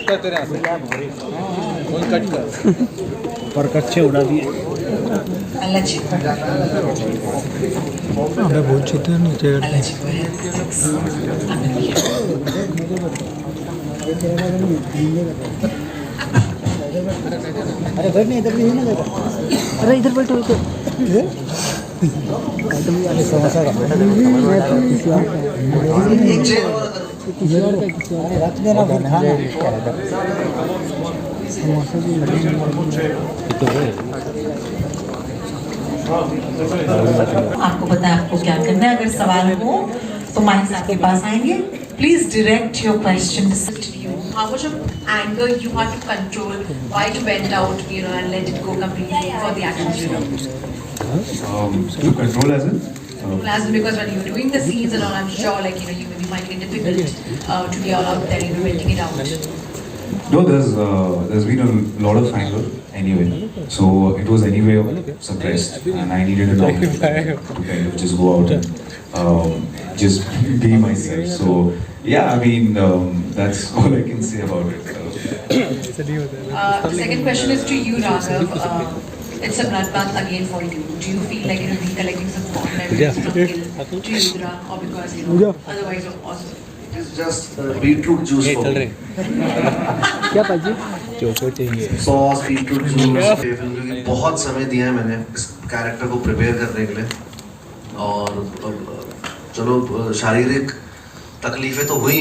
कर तेरे यहाँ से फोन कट कर पर कच्चे उड़ा दिए अबे बहुत चीते हैं नीचे अरे बैठ नहीं इधर भी ना देखा अरे इधर बैठो इधर समोसा का रात में ना फिर खाना समोसा भी आपको पता है आपको क्या करना है। अगर सवाल हो तो माइक आपके पास आएंगे। Please direct your question to you. How much of anger you had to control while you went out, and let it go completely for the action hero? To control as in? As in, because when you're doing the scenes and all, I'm sure you may be finding it difficult to be all out there, venting it out. No, there's been a lot of anger anyway. So it was anyway suppressed, and I needed an outlet to kind of just go out and just be myself. So yeah, I mean that's all I can say about it. The second question is to you, Raghav. It's a bloodbath again for you. Do you feel like recollecting some fond memories from Kill to Yudra, or because otherwise you're awesome? It is just beetroot juice for me. क्या पाजी choco चाहिए sauce beetroot juice क्योंकि बहुत समय दिया है मैंने इस कैरेक्टर को प्रिपेयर करने के लिए और चलो शारीरिक तकलीफें तो हुई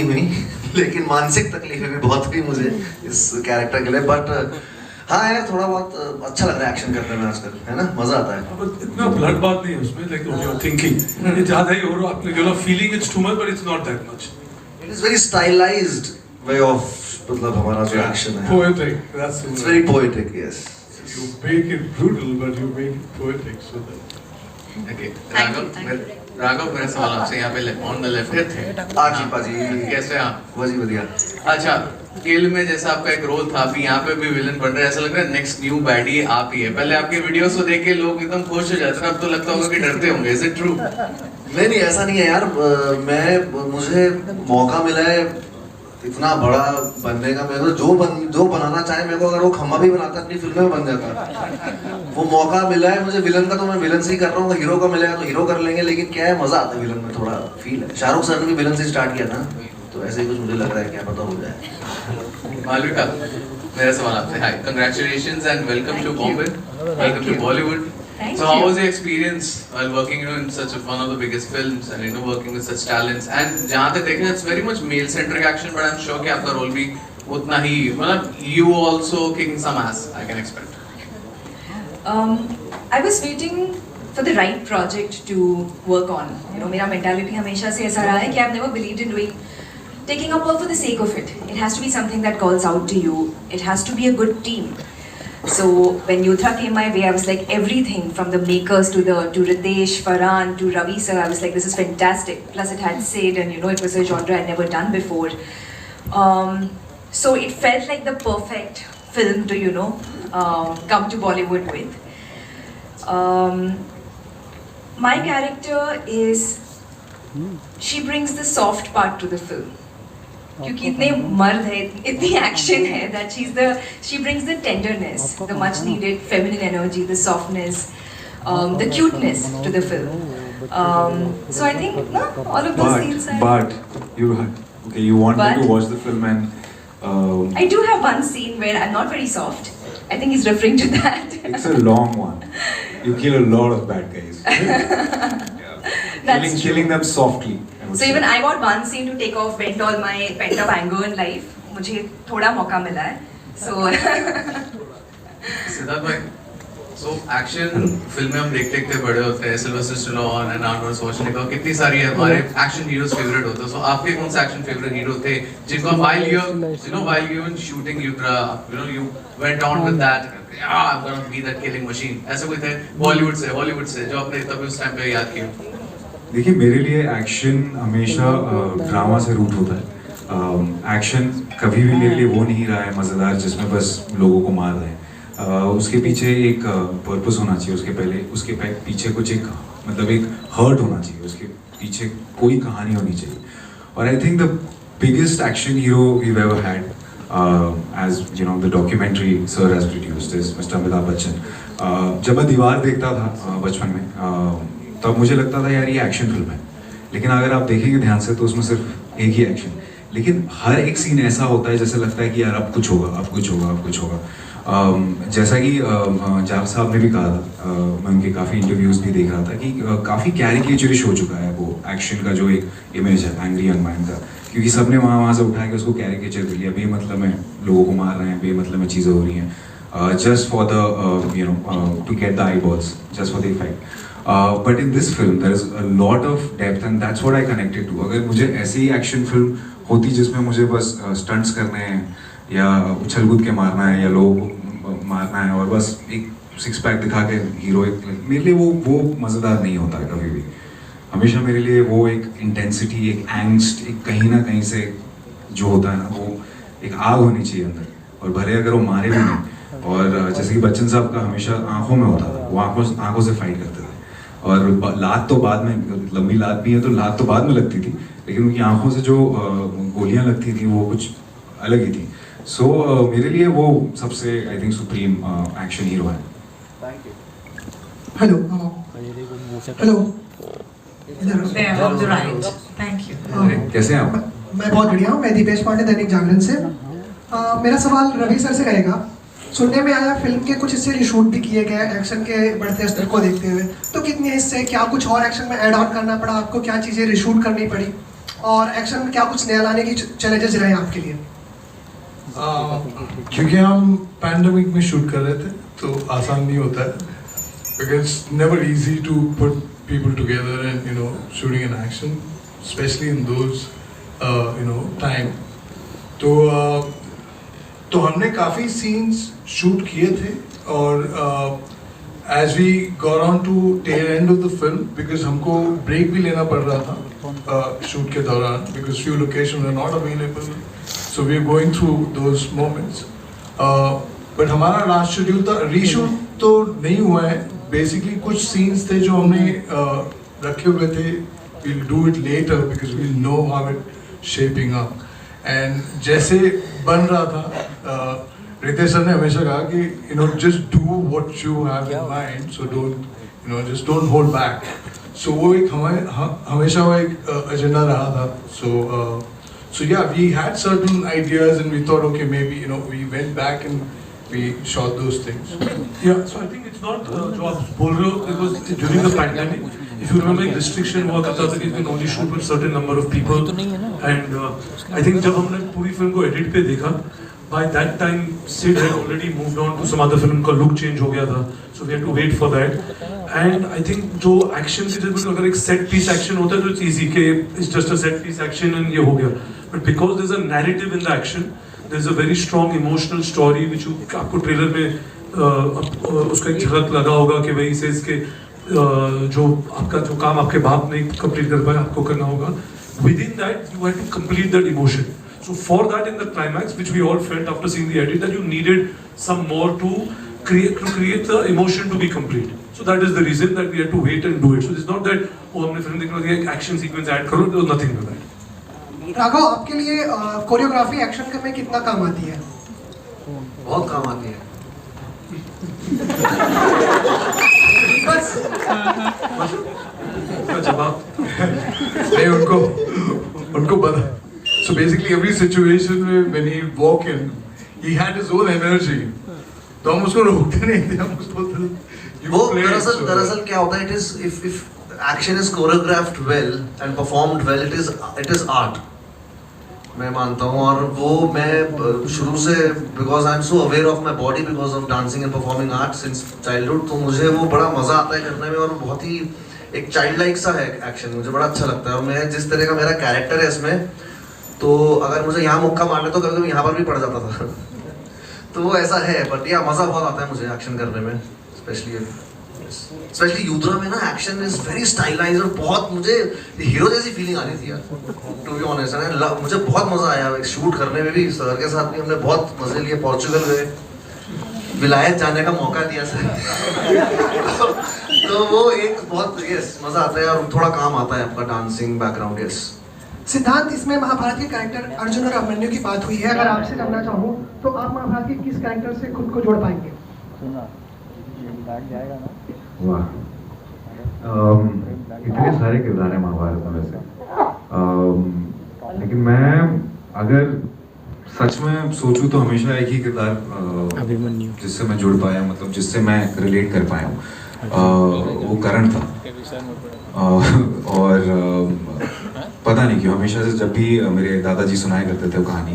लेकिन मानसिक तकलीफें भी बहुत हुई मुझे इस कैरेक्टर के लिए बट हाँ यार थोड़ा बहुत अच्छा लग रहा है एक्शन करने में आजकल है ना मजा आता है इतना ब्लड बात नहीं है उसमें लाइक यू आर थिंकिंग ये ज्यादा ही हो रहा है you are feeling it's too much but it's not that much it is very stylised way of मतलब हमारा जो एक्शन है poetic that's it's very poetic yes you make it brutal but you make it poetic so that okay Raghav मेरा सवाल आपसे यहाँ पे on the left थे आजी पाजी कैसे आप वजी बढ़िया अच्छा किल में जैसा आपका एक रोल था अभी यहाँ पे भी विलन बन रहे हैं ऐसा लग रहा है नेक्स्ट न्यू बैडी आप ही है पहले आपके वीडियोस को देख के लोग एकदम खुश हो जाते हैं अब तो लगता होगा कि डरते होंगे इज इट ट्रू नहीं ऐसा नहीं है यार मुझे मौका मिला है इतना बड़ा बनने का मेरे को जो बनाना चाहे मेरे को अगर वो खम्मा भी बनाता अपनी फिल्म में बन जाता वो मौका मिला है मुझे विलन का तो मैं विलन से ही कर रहा हूँ हीरो का मिलेगा तो हीरो कर लेंगे लेकिन क्या है मजा आता है विलन में थोड़ा फील है शाहरुख सर ने भी विलन से स्टार्ट किया था तो ऐसे ही कुछ मुझे लग रहा है क्या पता हो जाए मालविका मेरा सवाल आपसे hi congratulations and welcome to Bombay welcome to Bollywood Thank So you. how was your experience while working in such one of the biggest films and working with such talents and जहाँ तक देखें it's very much male centric action but I'm sure कि आपका role भी उतना ही मतलब you also kicking some ass I can expect. I was waiting for the right project to work on. मेरा mentality हमेशा से ऐसा रहा है कि I've never believed in doing taking up work for the sake of it. It has to be something that calls out to you. It has to be a good team. So when Yudra came my way, I was like everything from the makers to Ritesh, Farhan to Ravi sir. I was like, this is fantastic. Plus it had Sid, and it was a genre I'd never done before. So it felt like the perfect film to come to Bollywood with. My character is she brings the soft part to the film. क्योंकि इतने मर्द है इतनी action है that she brings the tenderness, the much needed feminine energy, the softness, the cuteness to the film. So I think all of those scenes are. But you wanted to watch the film and. I do have one scene where I'm not very soft. I think he's referring to that. It's a long one. You kill a lot of bad guys. Killing them softly. So even I got one scene to take off, vent all my pent up anger in life. मुझे थोड़ा मौका मिला है. So Siddharth भाई So action फिल्में हम देखते बड़े होते हैं Sylvester Stallone and Arnold Schwarzenegger कितनी सारी है हमारे एक्शन हीरोज फेवरेट होते हैं so आपके कौन से एक्शन फेवरेट हीरो थे जिनको while you were shooting Yudra you went on with that I'm gonna be that killing machine ऐसे कोई थे बॉलीवुड से जो आपने तभी उस टाइम पे याद किया देखिए मेरे लिए एक्शन हमेशा ड्रामा से रूट होता है एक्शन कभी भी मेरे लिए वो नहीं रहा है मज़ेदार जिसमें बस लोगों को मार रहे हैं उसके पीछे एक पर्पस होना चाहिए उसके पीछे कुछ एक मतलब एक हर्ट होना चाहिए उसके पीछे कोई कहानी होनी चाहिए और I think the biggest action hero we ever had as you know the documentary sir has produced is Mr. Amitabh Bachchan. जब मैं दीवार देखता था बचपन में तब मुझे लगता था यार ये एक्शन फिल्म है, लेकिन अगर आप देखेंगे ध्यान से तो उसमें सिर्फ एक ही एक्शन, लेकिन हर एक सीन ऐसा होता है जैसे लगता है कि यार अब कुछ होगा, अब कुछ होगा, अब कुछ होगा। जैसा कि जावेद साहब ने भी कहा था, मैं उनके काफ़ी इंटरव्यूज़ भी देख रहा था कि काफ़ी कैरिकेचरिश हो चुका है वो एक्शन का जो एक इमेज है एंग्री यंग मैन का, क्योंकि सबने वहाँ से उठा के उसको कैरिकेचर कर लिया, बेमतलब में लोगों को मार रहे हैं, बेमतलब में चीज़ें हो रही हैं, just for the to get the eyeballs, just for the effect. But in this film there is a lot of depth and that's what I connected to. अगर मुझे ऐसी ही एक्शन फिल्म होती जिसमें मुझे बस स्टंट्स करने हैं या उछल कूद के मारना है या लोगों को मारना है और बस एक सिक्स पैक दिखा के हीरोइक, मेरे लिए वो मज़ेदार नहीं होता है कभी भी। हमेशा मेरे लिए वो एक इंटेंसिटी, एक एंग्स्ट, एक कहीं ना कहीं से जो होता है ना, वो एक आग होनी चाहिए अंदर, और भले अगर वो मारे भी नहीं। और जैसे कि बच्चन साहब का हमेशा आंखों में होता था, वो आंखों से फाइट करते थे, और लात तो बाद में, लंबी लात भी है तो लात तो बाद में लगती थी, लेकिन उनकी आंखों से जो गोलियां लगती थी वो कुछ अलग ही थी। सो मेरे लिए वो सबसे I think supreme action hero है। Hello hello, There on the right. Thank you. कैसे हैं आप? मैं बहुत बढ़िया हूँ। मैं दीपेश पांडे, दैनिक जागरण से। मेरा सवाल रवि सर से रहेगा। सुनने में आया फिल्म के कुछ हिस्से रिशूट भी किए गए एक्शन के बढ़ते स्तर को देखते हुए, तो कितने हिस्से, क्या कुछ और एक्शन में ऐड ऑन करना पड़ा आपको, क्या चीज़ें रिशूट करनी पड़ी, और एक्शन में क्या कुछ नया लाने की चैलेंजेस रहे आपके लिए? क्योंकि हम पैंडेमिक में शूट कर रहे थे तो आसान नहीं होता है, because it's never easy to put people together and shooting an action, especially in those time. तो हमने काफ़ी scenes shoot किए थे, और as we got on to tail end of the film, because हमको break भी लेना पड़ रहा था shoot के दौरान, because few locations were not available, so we are going through those moments. But हमारा last schedule था, reshoot तो नहीं हुआ है, बेसिकली कुछ सीन्स थे जो हमने रखे हुए थे, we'll do it later because we'll know how it shaping up. And जैसे बन रहा था, रितेश सर ने हमेशा कहा कि just do what you have in mind, so don't just don't hold back. So वो एक हमेशा वो एक एजेंडा रहा था. So yeah, we had certain ideas and we thought, okay, maybe we went back and we shot those things. Yeah, so I think it's not जो आप बोल रहे हो, it was during the pandemic. If you remember, एक restriction हुआ करता था कि you can only shoot with certain number of people. And I think जब हमने पूरी फिल्म को edit पे देखा, by that time Sid had already moved on to some other film का look change हो गया था, so we had to wait for that. And I think जो action की जब अगर एक set piece action होता है तो it's easy कि it's just a set piece action and ये हो गया. But because there's a narrative in the action, there's a very strong emotional story which आपको ट्रेलर में उसका एक झलक लगा होगा कि वही से इसके जो आपका जो काम आपके बाप ने कंप्लीट कर पाया आपको करना होगा. Within that you had to complete that emotion. So for that in the climax, which we all felt after seeing the edit, that you needed some more to create the emotion to be complete. So that is the reason that we had to wait and do it. So it's not that हमने film देखने एक action sequence add करो, there was nothing to that. Raghav, आपके लिए choreography action में कितना काम आती है? बहुत काम आती है. बस जवाब नहीं उनको पता. So basically every situation when he walk in, he had his own energy. तो हम उसको रोकते नहीं थे, हम उसको वो दरअसल क्या होता है, it is if action is choreographed well and performed well, it is art. मैं मानता हूँ, और वो मैं शुरू से because I'm so aware of my body because of dancing and performing art since childhood, तो मुझे वो बड़ा मज़ा आता है करने में, और बहुत ही एक चाइल्ड लाइक सा है एक्शन, मुझे बड़ा अच्छा लगता है. और मैं जिस तरह का मेरा कैरेक्टर है इसमें, तो अगर मुझे यहाँ मुक्का मारना तो कभी कभी यहाँ पर भी पड़ जाता था. तो वो ऐसा है, बट या मज़ा बहुत आता है मुझे एक्शन करने में, स्पेशली युद्रा में ना एक्शन इज वेरी स्टाइलाइज्ड, और बहुत मुझे हीरो जैसी फीलिंग आ रही थी यार, टू बी ऑनेस्ट. मुझे बहुत मज़ा आया शूट करने में भी, सर के साथ भी हमने बहुत मज़े लिए. पोर्चुगल गए, विलायत जाने का मौका दिया सर. तो वो एक बहुत यस मज़ा आता है, और थोड़ा काम आता है आपका डांसिंग बैकग्राउंड. यस सिद्धांत, इसमें महाभारत के कैरेक्टर अर्जुन और अभिमन्यु की बात हुई है। अगर आपसे जानना चाहूँ तो आप महाभारत के किस कैरेक्टर से खुद को जोड़ पाएंगे? वाह, इतने सारे किरदार हैं महाभारत में वैसे, लेकिन मैं अगर सच में सोचूं तो हमेशा एक ही किरदार अभिमन्यु जिससे मैं जुड़ पाया, मतलब जिससे मैं रिलेट कर पाया हूँ, वो करण था। और पता नहीं क्यों हमेशा से जब भी मेरे दादाजी सुनाया करते थे वो कहानी,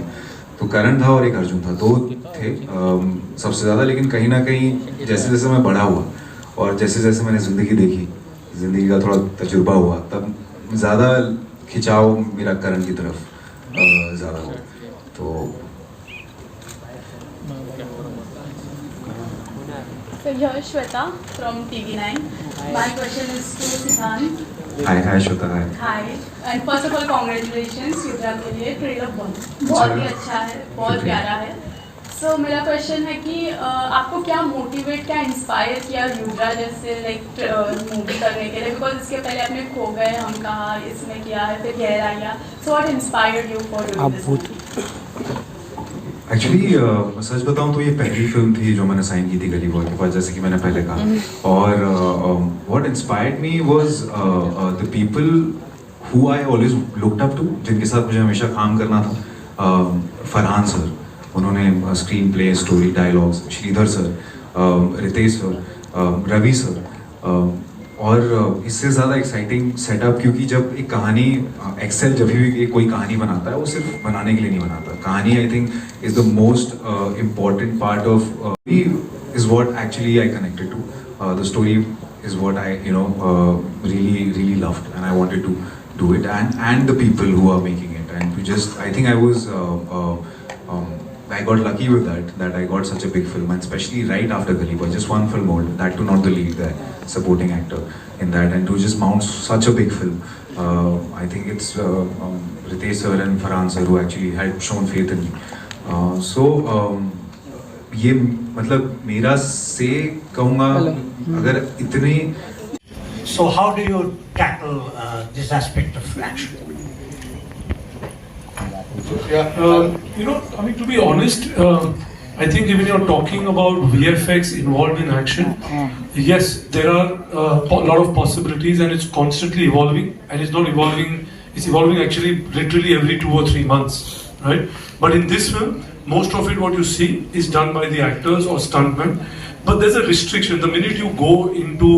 तो करण था और एक अर्जुन था, दो थे सबसे ज़्यादा। लेकिन कहीं ना कहीं जैसे जैसे मैं बड़ा हुआ और जैसे जैसे मैंने ज़िंदगी देखी, ज़िंदगी का थोड़ा तजुर्बा हुआ, तब ज़्यादा खिंचाव मेरा करण की तरफ ज़्यादा हुआ। तो So here is Shweta from TV9. My question is to Siddhant. Hi Shweta, hi. Hi. And first of all, congratulations युद्रा के लिए, ट्रेलर बहुत ही अच्छा है, बहुत प्यारा है। So मेरा क्वेश्चन है कि आपको क्या मोटिवेट, क्या इंस्पायर किया युद्रा जैसे लाइक मूवी करने के लिए? बिकॉज इसके पहले आपने खो गए, हम कहा इसमें किया है, फिर गहराइयाँ। So what inspired you for doing this? Actually सच बताऊं तो ये पहली फिल्म थी जो मैंने साइन की थी गली बॉय के पास, जैसे कि मैंने पहले कहा। और what inspired me was the people who I always looked up to, जिनके साथ मुझे हमेशा काम करना था। फरहान सर, उन्होंने screenplay, story, dialogues, Sridhar sir, Ritesh sir, Ravi sir, और इससे ज़्यादा एक्साइटिंग सेटअप, क्योंकि जब एक कहानी एक्सेल जब भी कोई कहानी बनाता है वो सिर्फ बनाने के लिए नहीं बनाता। कहानी I think is the most important part of is what actually I connected to. The story is what I really loved, and I wanted to do it, and the people who are making it, and to just, I think I was I got lucky with that I got such a big film, and especially right after Gali Boy, just one film old, that too not the lead guy, supporting actor in that, and to just mount such a big film, I think it's Ritesh sir and Farhan sir who actually had shown faith in me. So ये मतलब मेरा से कहूँगा अगर इतने। So how do you tackle this aspect of action? Yeah, I mean, to be honest, I think when you're talking about VFX involved in action, yes, there are a lot of possibilities, and it's constantly evolving, and it's not evolving, it's evolving actually literally every 2 or 3 months, right? But in this film, most of it, what you see, is done by the actors or stuntmen, but there's a restriction. The minute you go into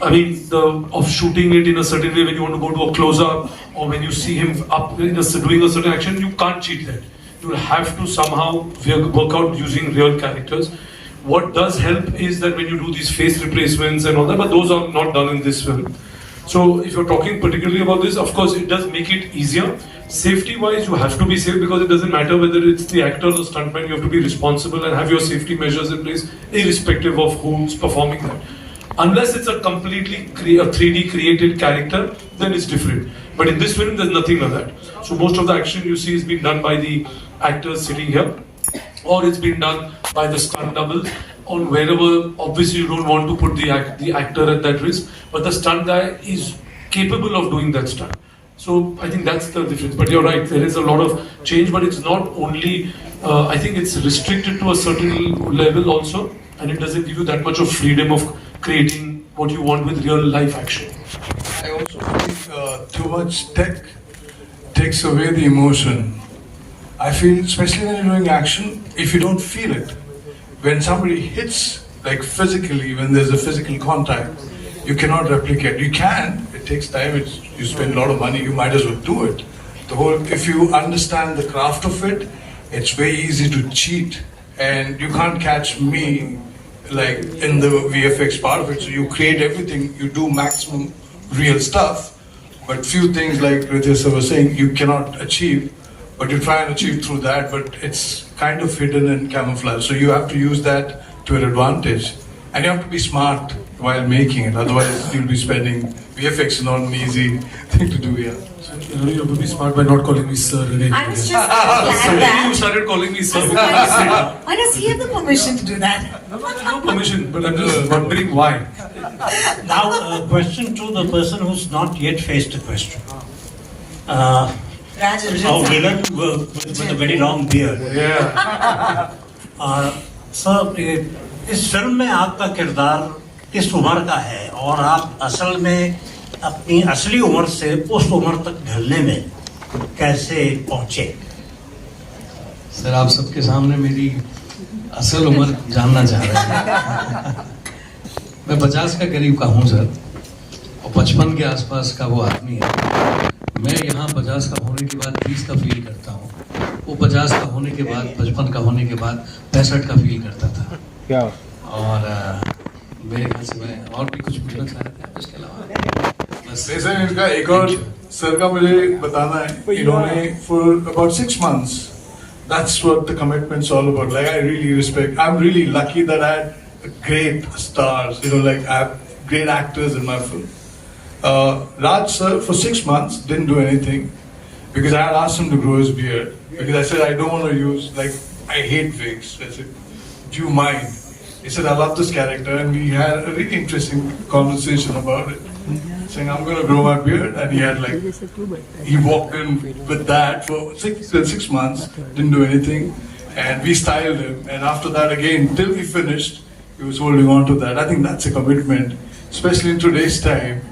of shooting it in a certain way, when you want to go to a close-up, or when you see him up doing a certain action, you can't cheat that. You will have to somehow work out using real characters. What does help is that when you do these face replacements and all that, but those are not done in this film. So if you're talking particularly about this, of course, it does make it easier. Safety-wise, you have to be safe, because it doesn't matter whether it's the actor or stuntman. You have to be responsible and have your safety measures in place, irrespective of who's performing that. Unless it's a completely 3D created character, then it's different. But in this film, there's nothing like that. So most of the action you see is being done by the actors sitting here, or it's been done by the stunt double, or wherever. Obviously, you don't want to put the actor at that risk, but the stunt guy is capable of doing that stunt. So I think that's the difference. But you're right, there is a lot of change, but it's not only. I think it's restricted to a certain level also, and it doesn't give you that much of freedom of creating what you want with real life action. I also think too much tech takes away the emotion. I feel, especially when you're doing action, if you don't feel it, when somebody hits, like physically, when there's a physical contact, you cannot replicate. You can, it takes time, you spend a lot of money, you might as well do it. If you understand the craft of it, it's very easy to cheat, and you can't catch me like in the VFX part of it. So you create everything, you do maximum real stuff, but few things like Ritesh was saying you cannot achieve, but you try and achieve through that, but it's kind of hidden and camouflaged. So you have to use that to your advantage, and you have to be smart while making it, otherwise you'll be spending. VFX is not an easy thing to do. Yeah. You have to be smart by not calling me sir again. I was just glad that you started calling me sir. why does he have the permission to do that? No permission, but I'm just wondering why. Now, a question to the person who's not yet faced a question. Raj, Our villain with a very long beard. Yeah. Sir, इस film में आपका किरदार किस उम्र का है और आप असल में अपनी असली उम्र से उस उम्र तक ढलने में कैसे पहुंचे? सर, आप सबके सामने मेरी असल उम्र जानना चाह रहे हैं। मैं 50 के करीब का हूँ सर, और 55 के आसपास का वो आदमी है। मैं यहाँ 50 का होने के बाद 30 का फील करता हूँ, वो 50 का होने के बाद 55 का होने के बाद 65 का फील करता था। क्या? और मेरे ख्याल से मैं और भी कुछ पूछना चाह रहा था इसके अलावा। सर, इनका एक और सर का मुझे बताना है। इन्होंने for about 6 months, that's what the commitment's all about. Like, I really respect. I'm really lucky that I had great stars. Like I have great actors in my film. Raj sir, for 6 months, didn't do anything because I had asked him to grow his beard because I said I don't want to use, like, I hate wigs. I said, do you mind? He said, I love this character, and we had a really interesting conversation about it. Saying I'm going to grow my beard, and he had he walked in with that for 6 months, didn't do anything, and we styled him, and after that again, till we finished, he was holding on to that. I think that's a commitment, especially in today's time,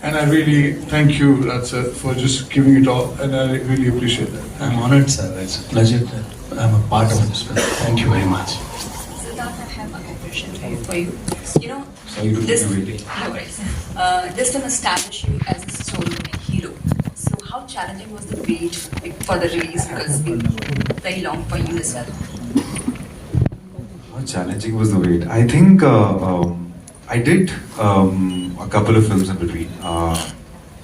and I really thank you, Raj sir, for just giving it all, and I really appreciate that. I'm honored, sir. It's a pleasure that I'm a part of this film. Thank you very much. Siddharth, I have a question for you. Sorry to This, keep you waiting. no worries. This film established you as a solo hero. So how challenging was the wait for the release? Because it's been very long for you as well. How challenging was the wait? I think I did a couple of films in between.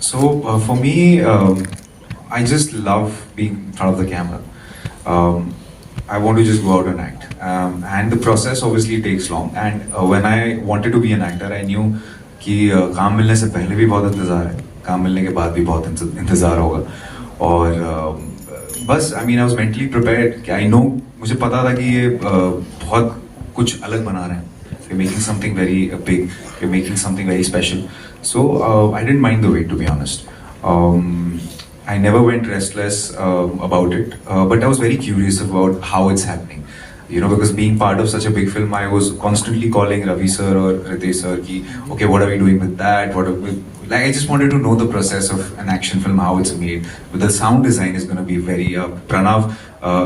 So for me, I just love being in front of the camera. I want to just go out and act. And the process obviously takes long. And when I wanted to be an actor, I knew कि काम मिलने से पहले भी बहुत इंतज़ार है, काम मिलने के बाद भी बहुत इंतज़ार होगा. और बस I mean I was mentally prepared कि I know, मुझे पता था कि ये बहुत कुछ अलग बना रहे हैं. We're making something very big. We're making something very special. So I didn't mind the wait, to be honest. I never went restless about it, but I was very curious about how it's happening. Because being part of such a big film, I was constantly calling Ravi sir or Ritesh sir ki, okay, what are we doing with that? Like, I just wanted to know the process of an action film, how it's made. But the sound design is going to be very, Pranav,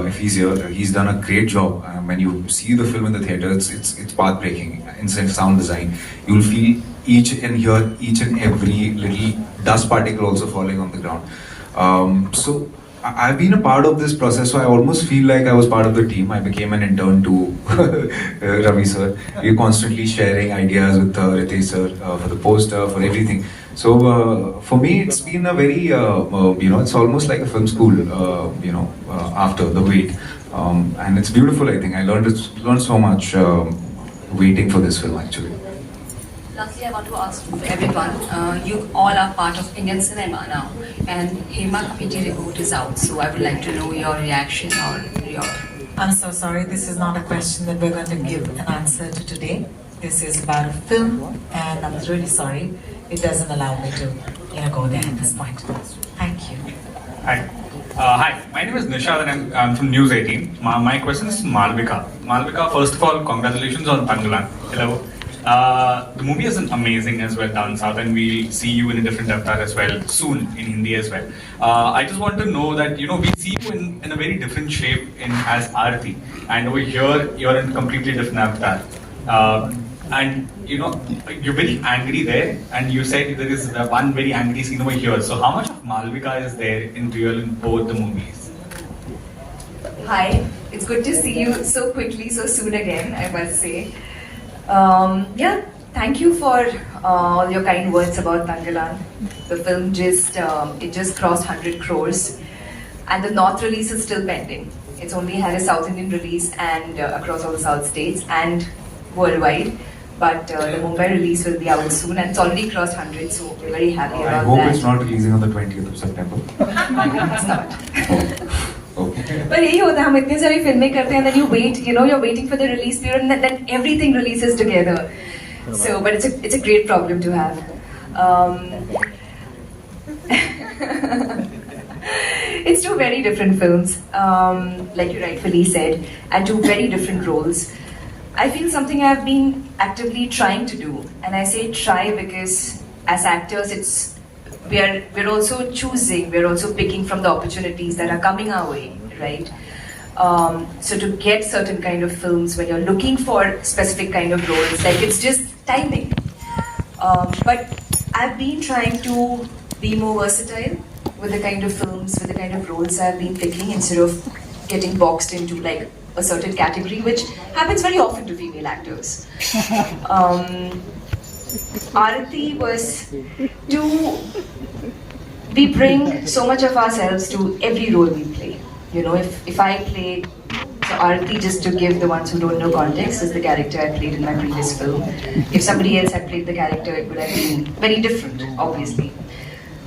if he's here, he's done a great job. When you see the film in the theater, it's path-breaking. In sound design, you'll feel each and every little dust particle also falling on the ground. So I've been a part of this process, so I almost feel like I was part of the team. I became an intern to Ravi sir. We're constantly sharing ideas with Ritesh sir for the poster, for everything. So for me, it's been a very, it's almost like a film school, after the wait. And it's beautiful, I think. I learned so much waiting for this film, actually. Lastly, I want to ask everyone, you all are part of Indian cinema now, and Hema Committee report is out, so I would like to know your reaction or your... I'm so sorry, this is not a question that we're going to give an answer to today. This is about a film, and I'm really sorry, it doesn't allow me to, go there at this point. Thank you. Hi. Hi, my name is Nishad and I'm from News 18. My question is Malvika. Malvika, first of all, congratulations on Tangalan. Hello. The movie is amazing as well down south, and we'll see you in a different avatar as well soon in Hindi as well. I just want to know that we see you in a very different shape as Aarti, and over here you're in a completely different avatar. And you're very angry there, and you said there is one very angry scene over here. So how much of Malvika is there in real in both the movies? Hi, it's good to see you so quickly, so soon again, I must say. Thank you for all your kind words about Tangalan. The film just crossed 100 crores, and the North release is still pending. It's only had a South Indian release and across all the South states and worldwide. But the Mumbai release will be out soon, and it's already crossed 100, so we're very happy about that. I hope it's not releasing on the 20th of September. It's not. But यही होता है, हम इतने सारी फिल्में करते हैं, and then you wait, you're waiting for the release period, and then everything releases together. So, but it's a great problem to have. it's two very different films, like you rightfully said, and two very different roles. I feel something I've been actively trying to do, and I say try because as actors, we're also choosing, we're also picking from the opportunities that are coming our way, right? So to get certain kind of films, when you're looking for specific kind of roles, like it's just timing. But I've been trying to be more versatile with the kind of films, with the kind of roles I've been picking, instead of getting boxed into like a certain category, which happens very often to female actors. Aarti was we bring so much of ourselves to every role we play. You know, if I play, so Aarti, just to give the ones who don't know context, is the character I played in my previous film. If somebody else had played the character, it would have been very different, obviously.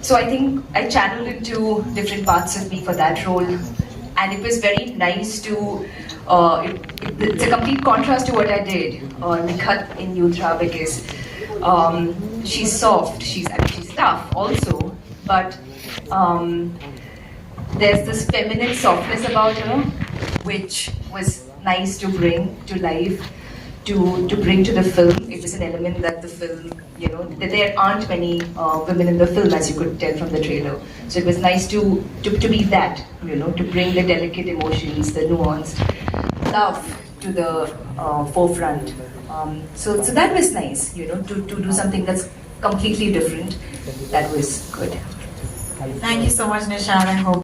So I think I channeled into different parts of me for that role, and it was very nice to, it's a complete contrast to what I did, Nikhat in Yudra, because she's soft, she's tough also, but there's this feminine softness about her, which was nice to bring to life, to bring to the film. It was an element that the film, you know, that there aren't many women in the film, as you could tell from the trailer. So it was nice to be that, you know, to bring the delicate emotions, the nuanced love to the forefront. So that was nice, you know, to do something that's completely different. That was good. Thank you so much, Nishad. I hope